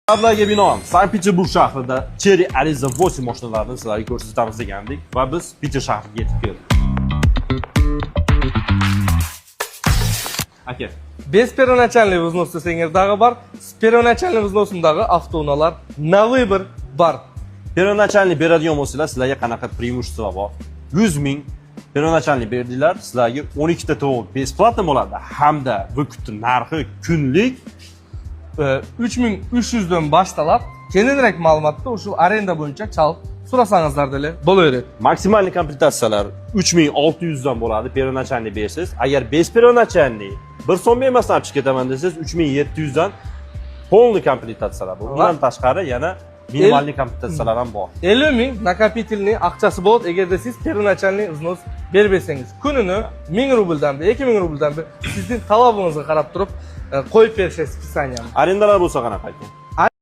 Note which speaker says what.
Speaker 1: Talablarga binoan Sankt-Peterburg shahrida Cherry Ariza 8 mashinalarini sizlarga ko'rsatamiz degandik va biz Peter shahriga yetib keldik. Aka,
Speaker 2: Без первоначальной взноса сеңердагы бар, с первоначальный взносындагы автоунаlar на выбор бар.
Speaker 1: Первоначальный beradigan bo'lsalar, sizlarga qanaqa преимущество bor? 100 ming первоначальный berdilar, sizlarga 12 ta to'g'ri besplatno bo'ladi hamda bu kutni narxi kunlik
Speaker 2: 3300 dan baştalab, kendidirek ma'lumotni ushul arenda bo'yicha chalib so'rasangizlar dele bo'laveradi.
Speaker 1: Maksimalniy komplektatsiyalar 3600 dan bo'ladi первоначальный bersiz. Agar без первоначальный 1 so'm emasdan olib chiqib ketaman desangiz 3700 dan полный komplektatsiyalar bor. Bundan tashqari yana minimalniy komplektatsiyalar ham bor.
Speaker 2: 50 ming nakopительный aqchasi bo'ladi, agarda siz первоначальный vznos berbesangiz. Kunini 1000 rubldan, 2000 rubldan sizning talabingizga qarab turib qo'yib berishingiz spisaniyami.
Speaker 1: Arendalar bo'lsa qanaqa ekan?